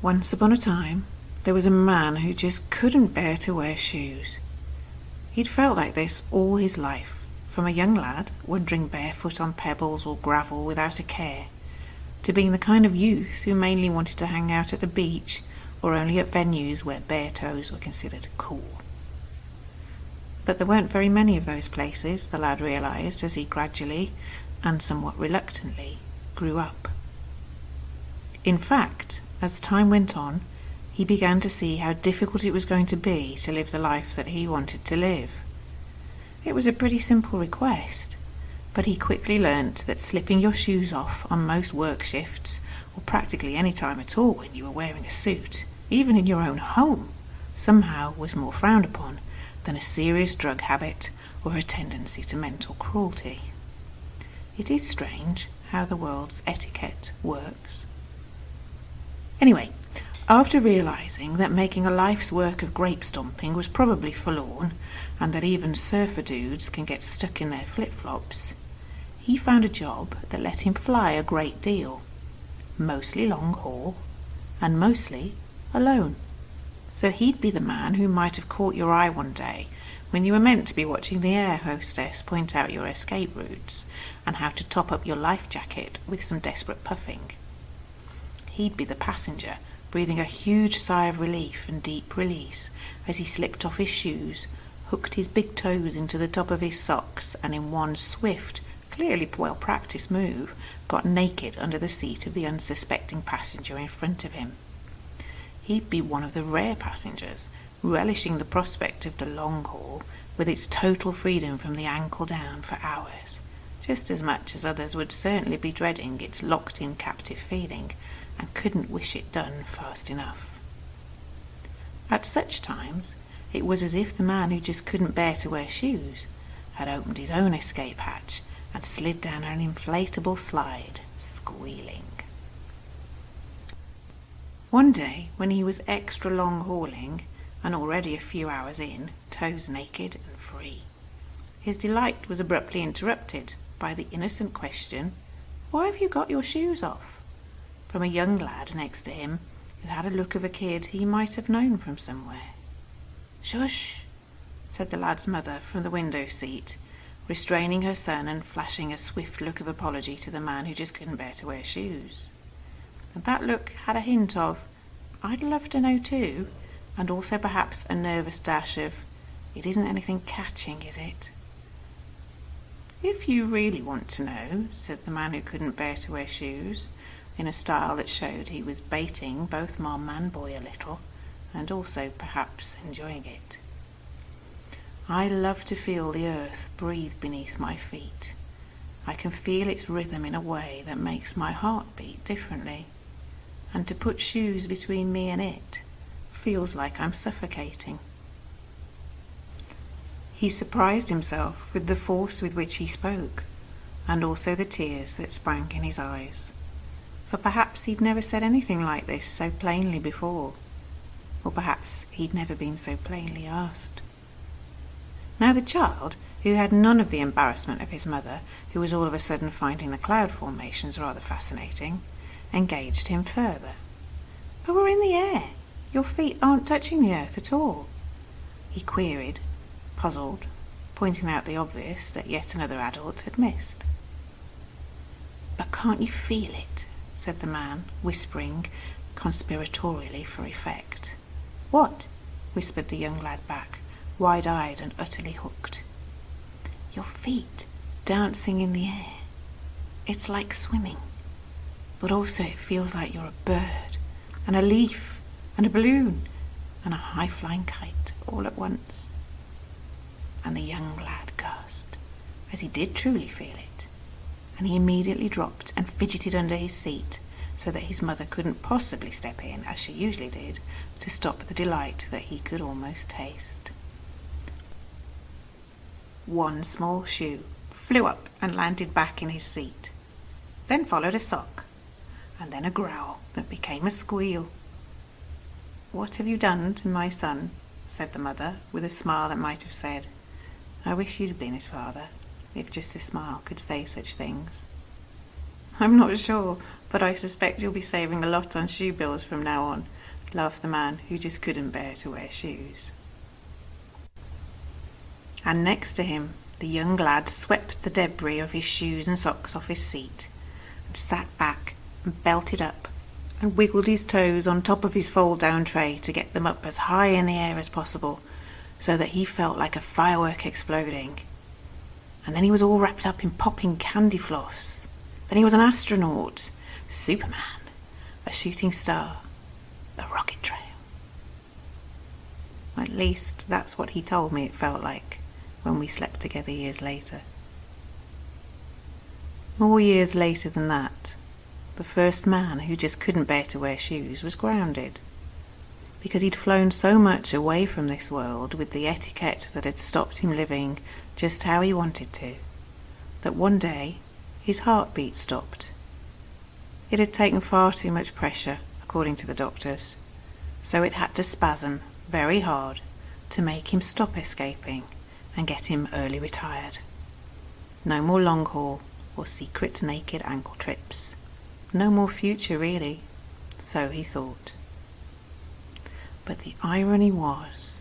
Once upon a time, there was a man who just couldn't bear to wear shoes. He'd felt like this all his life, from a young lad wandering barefoot on pebbles or gravel without a care, to being the kind of youth who mainly wanted to hang out at the beach or only at venues where bare toes were considered cool. But there weren't very many of those places, the lad realised as he gradually, and somewhat reluctantly, grew up. In fact, as time went on, he began to see how difficult it was going to be to live the life that he wanted to live. It was a pretty simple request, but he quickly learnt that slipping your shoes off on most work shifts, or practically any time at all when you were wearing a suit, even in your own home, somehow was more frowned upon than a serious drug habit or a tendency to mental cruelty. It is strange how the world's etiquette works. Anyway, after realising that making a life's work of grape stomping was probably forlorn, and that even surfer dudes can get stuck in their flip-flops, he found a job that let him fly a great deal, mostly long haul, and mostly alone. So he'd be the man who might have caught your eye one day when you were meant to be watching the air hostess point out your escape routes and how to top up your life jacket with some desperate puffing. He'd be the passenger, breathing a huge sigh of relief and deep release as he slipped off his shoes, hooked his big toes into the top of his socks, and in one swift, clearly well-practiced move, got naked under the seat of the unsuspecting passenger in front of him. He'd be one of the rare passengers, relishing the prospect of the long haul with its total freedom from the ankle down for hours, just as much as others would certainly be dreading its locked-in captive feeling and couldn't wish it done fast enough. At such times, it was as if the man who just couldn't bear to wear shoes had opened his own escape hatch and slid down an inflatable slide, squealing. One day, when he was extra long hauling, and already a few hours in, toes naked and free, his delight was abruptly interrupted by the innocent question, "Why have you got your shoes off?" from a young lad next to him who had a look of a kid he might have known from somewhere. "Shush," said the lad's mother from the window seat, restraining her son and flashing a swift look of apology to the man who just couldn't bear to wear shoes. And that look had a hint of, "I'd love to know too," and also perhaps a nervous dash of, "It isn't anything catching, is it?" "If you really want to know," said the man who couldn't bear to wear shoes, in a style that showed he was baiting both Mom and Boy a little, and also perhaps enjoying it. "I love to feel the earth breathe beneath my feet. I can feel its rhythm in a way that makes my heart beat differently, and to put shoes between me and it feels like I'm suffocating." He surprised himself with the force with which he spoke, and also the tears that sprang in his eyes. For perhaps he'd never said anything like this so plainly before, or perhaps he'd never been so plainly asked. Now the child, who had none of the embarrassment of his mother, who was all of a sudden finding the cloud formations rather fascinating, engaged him further. "But we're in the air. Your feet aren't touching the earth at all," he queried, puzzled, pointing out the obvious that yet another adult had missed. "But can't you feel it?" said the man, whispering conspiratorially for effect. "What?" whispered the young lad back, wide-eyed and utterly hooked. "Your feet dancing in the air. It's like swimming, but also it feels like you're a bird, and a leaf, and a balloon, and a high-flying kite all at once." And the young lad gasped, as he did truly feel it, and he immediately dropped and fidgeted under his seat so that his mother couldn't possibly step in, as she usually did, to stop the delight that he could almost taste. One small shoe flew up and landed back in his seat. Then followed a sock, and then a growl that became a squeal. "What have you done to my son?" said the mother, with a smile that might have said, "I wish you'd been his father," if just a smile could say such things. "I'm not sure. but I suspect you'll be saving a lot on shoe bills from now on, laughed the man who just couldn't bear to wear shoes. And next to him, the young lad swept the debris of his shoes and socks off his seat, and sat back and belted up, and wiggled his toes on top of his fold-down tray to get them up as high in the air as possible, so that he felt like a firework exploding. And then he was all wrapped up in popping candy floss. Then he was an astronaut, Superman, a shooting star, a rocket trail. At least that's what he told me it felt like when we slept together years later. More years later than that, the first man who just couldn't bear to wear shoes was grounded, because he'd flown so much away from this world with the etiquette that had stopped him living just how he wanted to, that one day his heartbeat stopped. It had taken far too much pressure, according to the doctors, so it had to spasm very hard to make him stop escaping and get him early retired. No more long haul or secret naked ankle trips. No more future, really, so he thought. But the irony was,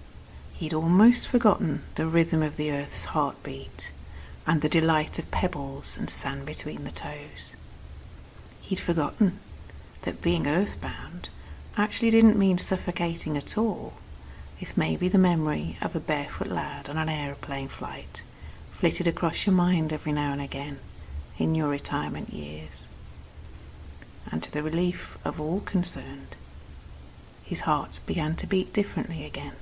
he'd almost forgotten the rhythm of the earth's heartbeat and the delight of pebbles and sand between the toes. He'd forgotten that being earthbound actually didn't mean suffocating at all, if maybe the memory of a barefoot lad on an aeroplane flight flitted across your mind every now and again in your retirement years. And to the relief of all concerned, his heart began to beat differently again.